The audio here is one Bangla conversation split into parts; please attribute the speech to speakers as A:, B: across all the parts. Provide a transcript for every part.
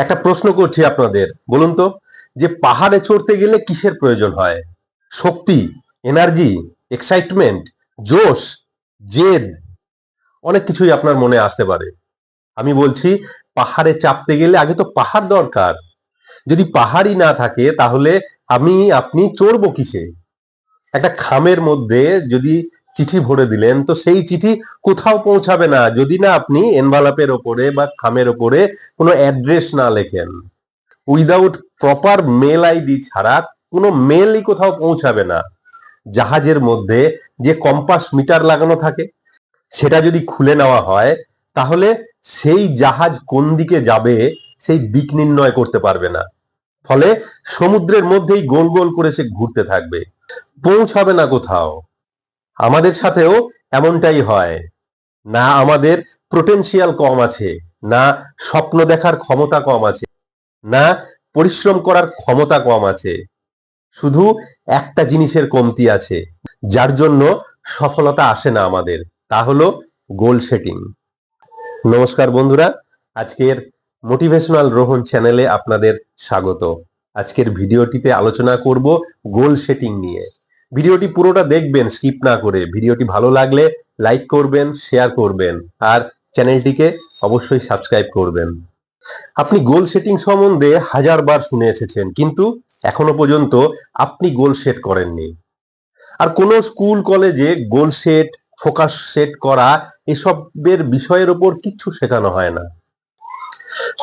A: একটা প্রশ্ন করছি আপনাদের, বলুন তো, যে পাহাড়ে চড়তে গেলে কিসের প্রয়োজন হয়? শক্তি, এনার্জি, এক্সাইটমেন্ট, জোশ, জেদ, অনেক কিছুই আপনার মনে আসতে পারে। আমি বলছি, পাহাড়ে চাপতে গেলে আগে তো পাহাড় দরকার। যদি পাহাড়ই না থাকে তাহলে আপনি চড়বো কিসে? একটা খামের মধ্যে যদি চিঠি ভরে দিলেন, তো সেই চিঠি কোথাও পৌঁছাবে না যদি না আপনি এনভালাপের ওপরে বা খামের ওপরে কোনো অ্যাড্রেস না লেখেন। উইদাউট প্রপার মেল আইডি ছাড়া কোনো মেলই কোথাও পৌঁছাবে না। জাহাজের মধ্যে যে কম্পাস মিটার লাগানো থাকে, সেটা যদি খুলে নেওয়া হয়, তাহলে সেই জাহাজ কোন দিকে যাবে সেই দিক নির্ণয় করতে পারবে না। ফলে সমুদ্রের মধ্যেই গোল গোল করে সে ঘুরতে থাকবে, পৌঁছাবে না কোথাও। আমাদের সাথেও এমনটাই হয়। না আমাদের পোটেনশিয়াল কম আছে, না স্বপ্ন দেখার ক্ষমতা কম আছে, না পরিশ্রম করার ক্ষমতা কম আছে। শুধু একটা জিনিসের কমতি আছে, যার জন্য সফলতা আসে না আমাদের। তা হলো গোল সেটিং। নমস্কার বন্ধুরা, আজকের মোটিভেশনাল রোহন চ্যানেলে আপনাদের স্বাগত। আজকের ভিডিওটিতে আলোচনা করব গোল সেটিং নিয়ে। ভিডিওটি পুরোটা দেখবেন স্কিপ না করে। ভিডিওটি ভালো লাগলে লাইক করবেন, শেয়ার করবেন, আর চ্যানেলটিকে অবশ্যই সাবস্ক্রাইব করবেন। আপনি গোল সেটিং সম্বন্ধে হাজারবার শুনে এসেছেন, কিন্তু এখনো পর্যন্ত আপনি গোল সেট করেননি। আর কোনো স্কুল কলেজে গোল সেট, ফোকাস সেট করা, এসবের বিষয়ের উপর কিচ্ছু শেখানো হয় না।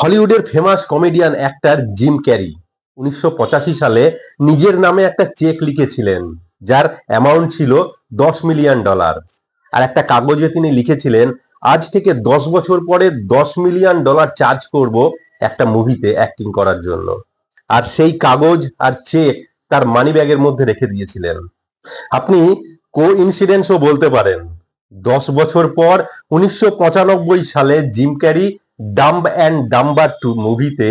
A: হলিউডের famous comedian actor gym carry 1985 সালে নিজের নামে একটা চেক লিখেছিলেন, যার অ্যামাউন্ট ছিল $10 মিলিয়ন। আর একটা কাগজে তিনি লিখেছিলেন, আজ থেকে 10 বছর পরে $10 মিলিয়ন চার্জ করব একটা মুভিতে অ্যাক্টিং করার জন্য। আর সেই কাগজ আর চেক তার মানি ব্যাগের মধ্যে রেখে দিয়েছিলেন। আপনি কো ইনসিডেন্সও বলতে পারেন। 10 বছর পর 1995 সালে gym carry dumb and Dumber 2 মুভিতে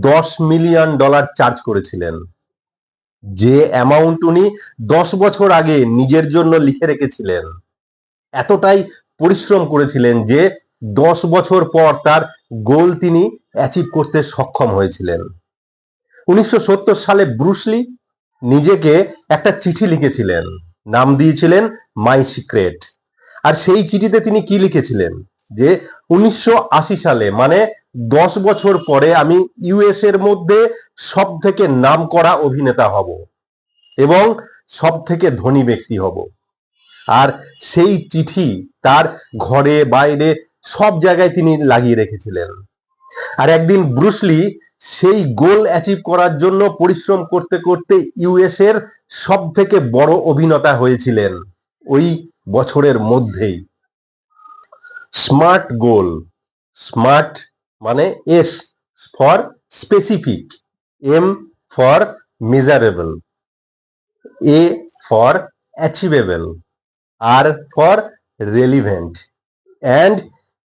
A: $10 মিলিয়ন চার্জ করেছিলেন, যে অ্যামাউন্ট উনি 10 বছর আগে নিজের জন্য লিখে রেখেছিলেন। এতটাই পরিশ্রম করেছিলেন যে 10 বছর পর তার গোল তিনি অ্যাচিভ করতে সক্ষম হয়েছিলেন। 1970 সালে ব্রুসলি নিজেকে একটা চিঠি লিখেছিলেন, নাম দিয়েছিলেন মাই সিক্রেট। আর সেই চিঠিতে তিনি কি লিখেছিলেন, যে 1980 সালে মানে 10 বছর পরে আমি ইউএস এর মধ্যে সব থেকে নাম করা অভিনেতা হব এবং সব থেকে ধনী ব্যক্তি হব। আর সেই চিঠি তার ঘরে বাইরে সব জায়গায় তিনি লাগিয়ে রেখেছিলেন। আর একদিন ব্রুসলি সেই গোল অ্যাচিভ করার জন্য পরিশ্রম করতে করতে ইউএস এর সব থেকে বড় অভিনেতা হয়েছিলেন ওই বছরের মধ্যেই। Smart goal. স্মার্ট মানে S for specific, M for measurable, A for achievable, R for relevant, and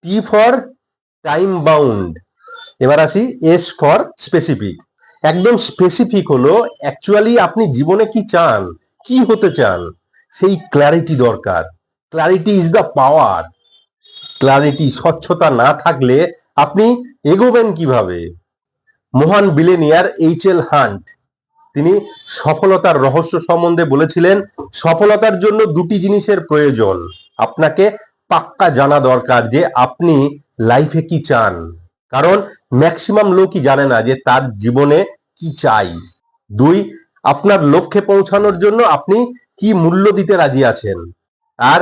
A: T for time bound. এবার আসি এস ফর স্পেসিফিক। একদম স্পেসিফিক হলো অ্যাকচুয়ালি আপনি জীবনে কি চান, কি হতে চান, সেই ক্ল্যারিটি দরকার। Clarity is the power. Clarity, স্বচ্ছতা না থাকলে আপনি এগোবেন কিভাবে? মহান বিলেনিয়ার এইচ.এল. হান্ট তিনি সফলতার রহস্য সম্বন্ধে বলেছিলেন, সফলতার জন্য দুটি জিনিসের প্রয়োজন। আপনাকে পাক্কা জানা দরকার যে আপনি লাইফে কি চান, কারণ ম্যাক্সিমাম লোকই জানে না যে তার জীবনে কি চাই। দুই, আপনার লক্ষ্যে পৌঁছানোর জন্য আপনি কি মূল্য দিতে রাজি আছেন, আর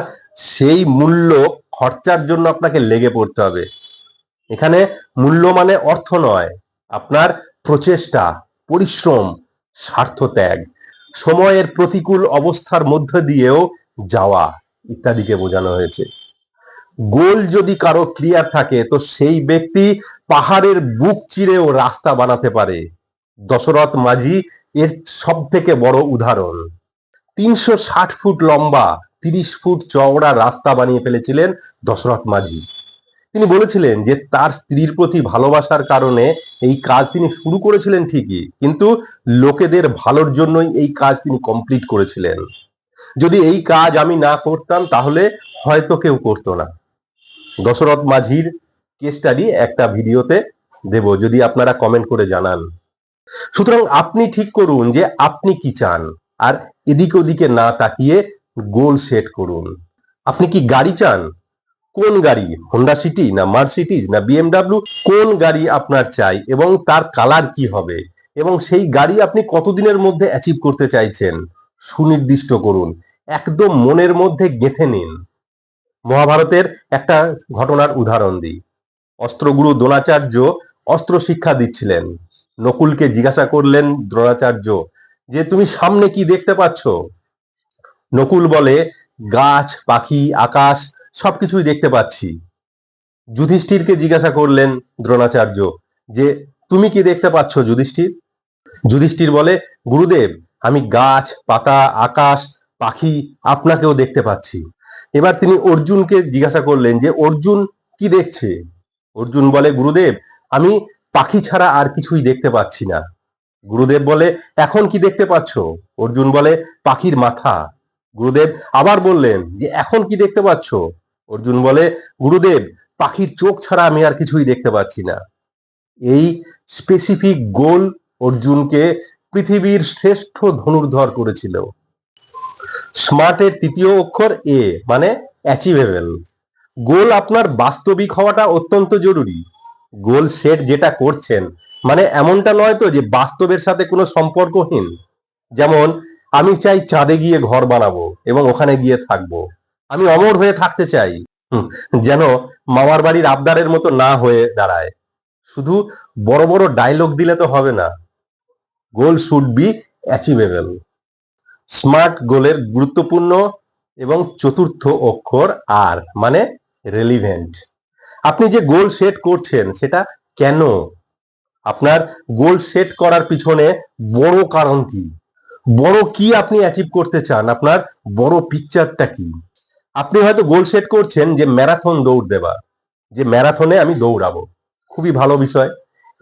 A: সেই মূল্য খরচার জন্য আপনাকে লেগে পড়তে হবে। এখানে মূল্য মানে অর্থ নয়, আপনার প্রচেষ্টা, পরিশ্রম, স্বার্থ ত্যাগ, সময়ের প্রতিকূল অবস্থার মধ্য দিয়েও যাওয়া ইত্যাদিকে বোঝানো হয়েছে। গোল যদি কারো ক্লিয়ার থাকে, তো সেই ব্যক্তি পাহাড়ের বুক চিরেও রাস্তা বানাতে পারে। দশরথ মাঝি এর সব থেকে বড় উদাহরণ। 360 ফুট লম্বা, 30 ফুট চওড়া রাস্তা বানিয়ে ফেলেছিলেন দশরথ মাঝি। তিনি বলেছিলেন যে তার স্ত্রীর প্রতি ভালোবাসার কারণে এই কাজ তিনি শুরু করেছিলেন ঠিকই, কিন্তু লোকেদের ভালোর জন্যই এই কাজ তিনি কমপ্লিট করেছিলেন। যদি এই কাজ আমি না করতাম তাহলে হয়তো কেউ করতো না। দশরথ মাঝির কেস স্টাডি একটা ভিডিওতে দেব যদি আপনারা কমেন্ট করে জানান। সুতরাং আপনি ঠিক করুন যে আপনি কি চান, আর এদিকে ওদিকে না তাকিয়ে গোল সেট করুন। আপনি কি গাড়ি চান? কোন গাড়ি? হোন্ডা সিটি না মার্সিডিজ না বিএমডাব্লিউ? কোন গাড়ি আপনার চাই এবং তার কালার কি হবে, এবং সেই গাড়ি আপনি কতদিনের মধ্যে অ্যাচিভ করতে চাইছেন সুনির্দিষ্ট করুন, একদম মনের মধ্যে গেঁথে নিন। মহাভারতের একটা ঘটনার উদাহরণ দিই। অস্ত্রগুরু দ্রোণাচার্য অস্ত্র শিক্ষা দিচ্ছিলেন। নকুলকে জিজ্ঞাসা করলেন দ্রোণাচার্য যে তুমি সামনে কি দেখতে পাচ্ছ? নকুল বলে গাছ, পাখি, আকাশ সবকিছুই দেখতে পাচ্ছি। যুধিষ্ঠিরকে জিজ্ঞাসা করলেন দ্রোণাচার্য যে তুমি কি দেখতে পাচ্ছ যুধিষ্ঠির? যুধিষ্ঠির বলে গুরুদেব, আমি গাছ, পাতা, আকাশ, পাখি আপনাকেও দেখতে পাচ্ছি। এবার তিনি অর্জুনকে জিজ্ঞাসা করলেন যে অর্জুন কি দেখছে? অর্জুন বলে গুরুদেব, আমি পাখি ছাড়া আর কিছুই দেখতে পাচ্ছি না। গুরুদেব বলে এখন কি দেখতে পাচ্ছ? অর্জুন বলে পাখির মাথা। গুরুদেব আবার বললেন যে এখন কি দেখতে পাচ্ছ? অর্জুন বলে গুরুদেব, পাখির চোখ ছাড়া আমি আর কিছুই দেখতে পাচ্ছি না। এই স্পেসিফিক গোল অর্জুনকে পৃথিবীর শ্রেষ্ঠ ধনুর্ধর করেছিল। স্মার্টের তৃতীয় অক্ষর এ, মানে অ্যাচিভেবল। গোল আপনার বাস্তবিক হওয়াটা অত্যন্ত জরুরি। গোল সেট যেটা করছেন মানে এমনটা নয় তো যে বাস্তবের সাথে কোনো সম্পর্কহীন। যেমন আমি চাই চাঁদে গিয়ে ঘর বানাবো এবং ওখানে গিয়ে থাকবো, আমি অমর হয়ে থাকতে চাই। যেন মামার বাড়ির আবদারের মতো না হয়ে দাঁড়ায়। শুধু বড় বড় ডায়লগ দিলে তো হবে না। গোল শুড বি অ্যাচিভেবল। স্মার্ট গোলের গুরুত্বপূর্ণ এবং চতুর্থ অক্ষর আর, মানে রেলিভেন্ট। আপনি যে গোল সেট করছেন সেটা কেন? আপনার গোল সেট করার পিছনে বড় কারণ কি? বড় কি আপনি অ্যাচিভ করতে চান? আপনার বড় পিকচারটা কি? আপনি হয়তো গোল সেট করছেন যে ম্যারাথন দৌড় দেবা, যে ম্যারাথনে আমি দৌড়াবো। খুবই ভালো বিষয়।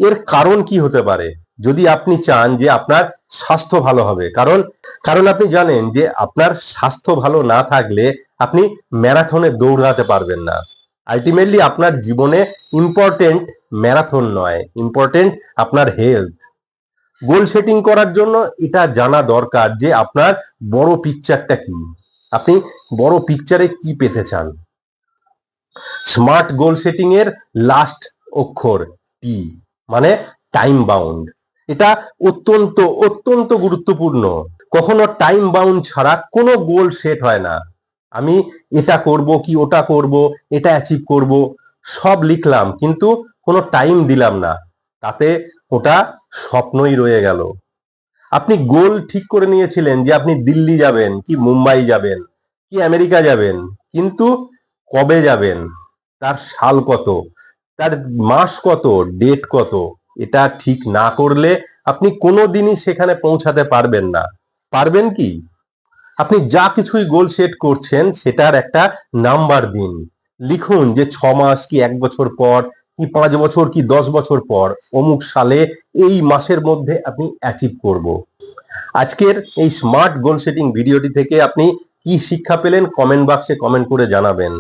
A: এর কারণ কি হতে পারে? যদি আপনি চান যে আপনার স্বাস্থ্য ভালো হবে, কারণ কারণ আপনি জানেন যে আপনার স্বাস্থ্য ভালো না থাকলে আপনি ম্যারাথনে দৌড়াতে পারবেন না। আলটিমেটলি আপনার জীবনে ইম্পর্টেন্ট ম্যারাথন নয়, ইম্পর্টেন্ট আপনার হেলথ। গোল সেটিং করার জন্য এটা জানা দরকার যে আপনার বড় পিকচারটা কি, আপনি বড় পিকচারে কি পেতে চান। স্মার্ট গোল সেটিং এর লাস্ট অক্ষর টি, মানে টাইম বাউন্ড। এটা অত্যন্ত অত্যন্ত গুরুত্বপূর্ণ। কখনো টাইম বাউন্ড ছাড়া কোনো গোল সেট হয় না। আমি এটা করব কি ওটা করব, এটা অ্যাচিভ করব, সব লিখলাম কিন্তু কোনো টাইম দিলাম না, তাতে ওটা স্বপ্নই রয়ে গেল। আপনি গোল ঠিক করে নিয়েছিলেন যে আপনি দিল্লি যাবেন কি মুম্বাই যাবেন কি আমেরিকা যাবেন, কিন্তু কবে যাবেন, তার সাল কত, তার মাস কত, ডেট কত, এটা ঠিক না করলে আপনি কোনোদিনই সেখানে পৌঁছাতে পারবেন না। পারবেন কি? আপনি যা কিছুই গোল সেট করছেন সেটার একটা নাম্বার দিন। লিখুন যে 6 মাস কি 1 বছর পর কি 5 বছর কি 10 বছর পর অমুক সালে এই মাসের মধ্যে আপনি অ্যাচিভ করব। আজকের এই স্মার্ট গোল সেটিং ভিডিওটি থেকে আপনি কি শিক্ষা পেলেন কমেন্ট বাক্সে কমেন্ট করে জানাবেন।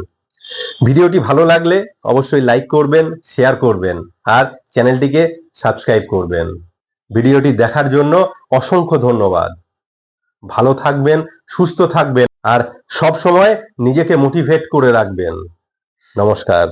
A: ভিডিওটি ভালো লাগলে অবশ্যই লাইক করবেন, শেয়ার করবেন আর চ্যানেলটিকে সাবস্ক্রাইব করবেন। ভিডিওটি দেখার জন্য অসংখ্য ধন্যবাদ। ভালো থাকবেন, সুস্থ থাকবেন আর সব সময় নিজেকে মোটিভেট করে রাখবেন। নমস্কার।